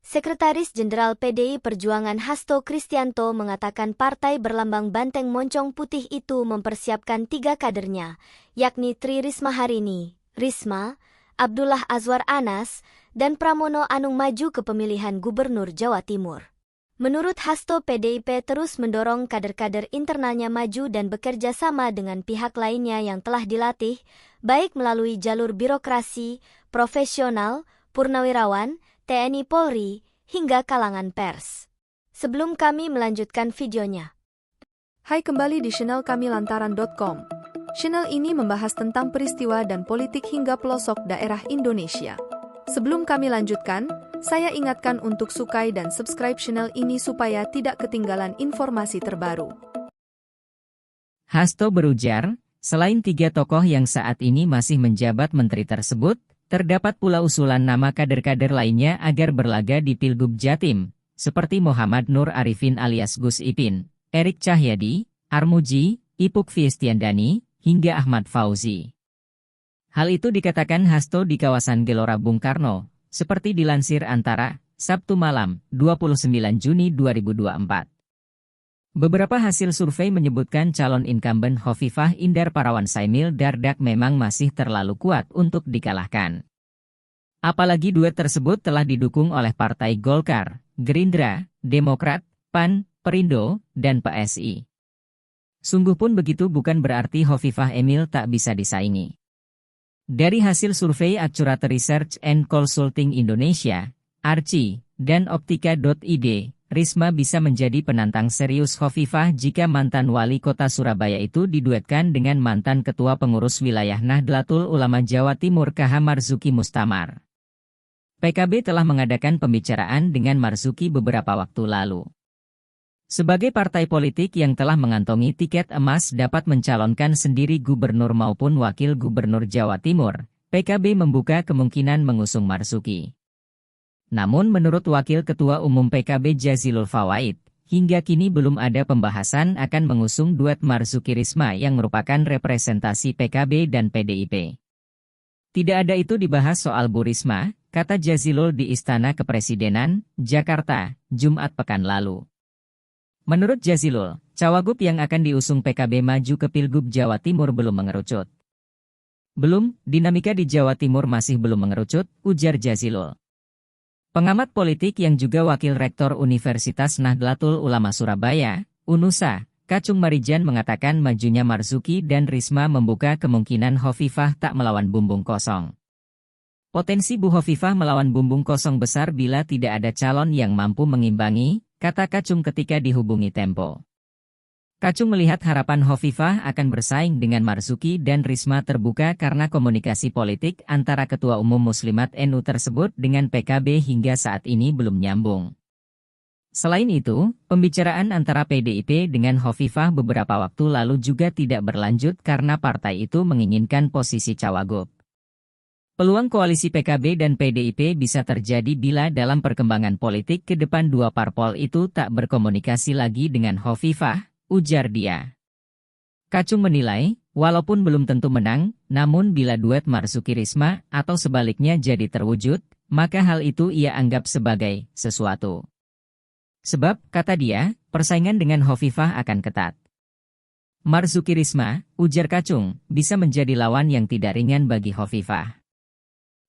Sekretaris Jenderal PDI Perjuangan Hasto Kristianto mengatakan partai berlambang banteng moncong putih itu mempersiapkan 3 kadernya, yakni Tri Risma Harini, Risma, Abdullah Azwar Anas, dan Pramono Anung maju ke pemilihan Gubernur Jawa Timur. Menurut Hasto, PDIP terus mendorong kader-kader internalnya maju dan bekerja sama dengan pihak lainnya yang telah dilatih, baik melalui jalur birokrasi, profesional, purnawirawan, TNI Polri, hingga kalangan pers. Sebelum kami melanjutkan videonya. Hai, kembali di channel kami lantaran.com. Channel ini membahas tentang peristiwa dan politik hingga pelosok daerah Indonesia. Sebelum kami lanjutkan, saya ingatkan untuk sukai dan subscribe channel ini supaya tidak ketinggalan informasi terbaru. Hasto berujar, selain 3 tokoh yang saat ini masih menjabat menteri tersebut, terdapat pula usulan nama kader-kader lainnya agar berlaga di Pilgub Jatim, seperti Muhammad Nur Arifin alias Gus Ipin, Erik Cahyadi, Armuji, Ipuk Fiestiandani, hingga Ahmad Fauzi. Hal itu dikatakan Hasto di kawasan Gelora Bung Karno, seperti dilansir Antara, Sabtu malam, 29 Juni 2024. Beberapa hasil survei menyebutkan calon incumbent Hovifah Indar Parawansa Emil Dardak memang masih terlalu kuat untuk dikalahkan. Apalagi duet tersebut telah didukung oleh Partai Golkar, Gerindra, Demokrat, PAN, Perindo, dan PSI. Sungguh pun begitu bukan berarti Hovifah Emil tak bisa disaingi. Dari hasil survei Accurate Research and Consulting Indonesia, ARCI, dan Optika.id, Risma bisa menjadi penantang serius Hovifah jika mantan wali kota Surabaya itu diduetkan dengan mantan ketua pengurus wilayah Nahdlatul Ulama Jawa Timur KH Marzuki Mustamar. PKB telah mengadakan pembicaraan dengan Marzuki beberapa waktu lalu. Sebagai partai politik yang telah mengantongi tiket emas dapat mencalonkan sendiri gubernur maupun wakil gubernur Jawa Timur, PKB membuka kemungkinan mengusung Marzuki. Namun menurut Wakil Ketua Umum PKB Jazilul Fawait, hingga kini belum ada pembahasan akan mengusung duet Marzuki Risma yang merupakan representasi PKB dan PDIP. Tidak ada itu dibahas soal Bu Risma, kata Jazilul di Istana Kepresidenan, Jakarta, Jumat pekan lalu. Menurut Jazilul, cawagup yang akan diusung PKB maju ke Pilgub Jawa Timur belum mengerucut. Belum, dinamika di Jawa Timur masih belum mengerucut, ujar Jazilul. Pengamat politik yang juga Wakil Rektor Universitas Nahdlatul Ulama Surabaya, UNUSA, Kacung Marijan mengatakan majunya Marzuki dan Risma membuka kemungkinan Hovifah tak melawan bumbung kosong. Potensi Bu Hovifah melawan bumbung kosong besar bila tidak ada calon yang mampu mengimbangi, kata Kacung ketika dihubungi Tempo. Kacung melihat harapan Hovifah akan bersaing dengan Marzuki dan Risma terbuka karena komunikasi politik antara Ketua Umum Muslimat NU tersebut dengan PKB hingga saat ini belum nyambung. Selain itu, pembicaraan antara PDIP dengan Hovifah beberapa waktu lalu juga tidak berlanjut karena partai itu menginginkan posisi cawagup. Peluang koalisi PKB dan PDIP bisa terjadi bila dalam perkembangan politik ke depan dua parpol itu tak berkomunikasi lagi dengan Hovifah, ujar dia. Kacung menilai, walaupun belum tentu menang, namun bila duet Marzuki Risma atau sebaliknya jadi terwujud, maka hal itu ia anggap sebagai sesuatu. Sebab, kata dia, persaingan dengan Hovifah akan ketat. Marzuki Risma, ujar Kacung, bisa menjadi lawan yang tidak ringan bagi Hovifah.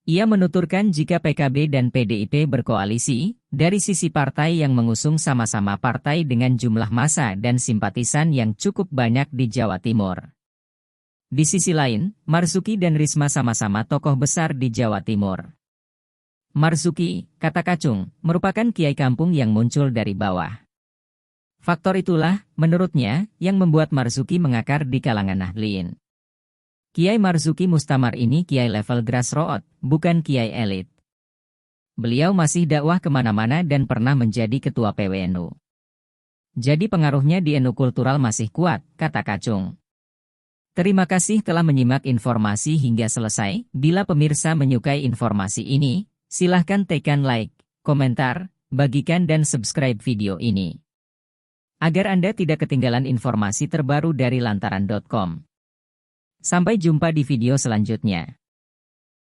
Ia menuturkan jika PKB dan PDIP berkoalisi, dari sisi partai yang mengusung sama-sama partai dengan jumlah massa dan simpatisan yang cukup banyak di Jawa Timur. Di sisi lain, Marzuki dan Risma sama-sama tokoh besar di Jawa Timur. Marzuki, kata Kacung, merupakan kiai kampung yang muncul dari bawah. Faktor itulah, menurutnya, yang membuat Marzuki mengakar di kalangan Nahdliin. Kiai Marzuki Mustamar ini kiai level grassroots, bukan kiai elit. Beliau masih dakwah kemana-mana dan pernah menjadi ketua PWNU. Jadi pengaruhnya di NU kultural masih kuat, kata Kacung. Terima kasih telah menyimak informasi hingga selesai. Bila pemirsa menyukai informasi ini, silahkan tekan like, komentar, bagikan dan subscribe video ini. Agar Anda tidak ketinggalan informasi terbaru dari lantaran.com. Sampai jumpa di video selanjutnya.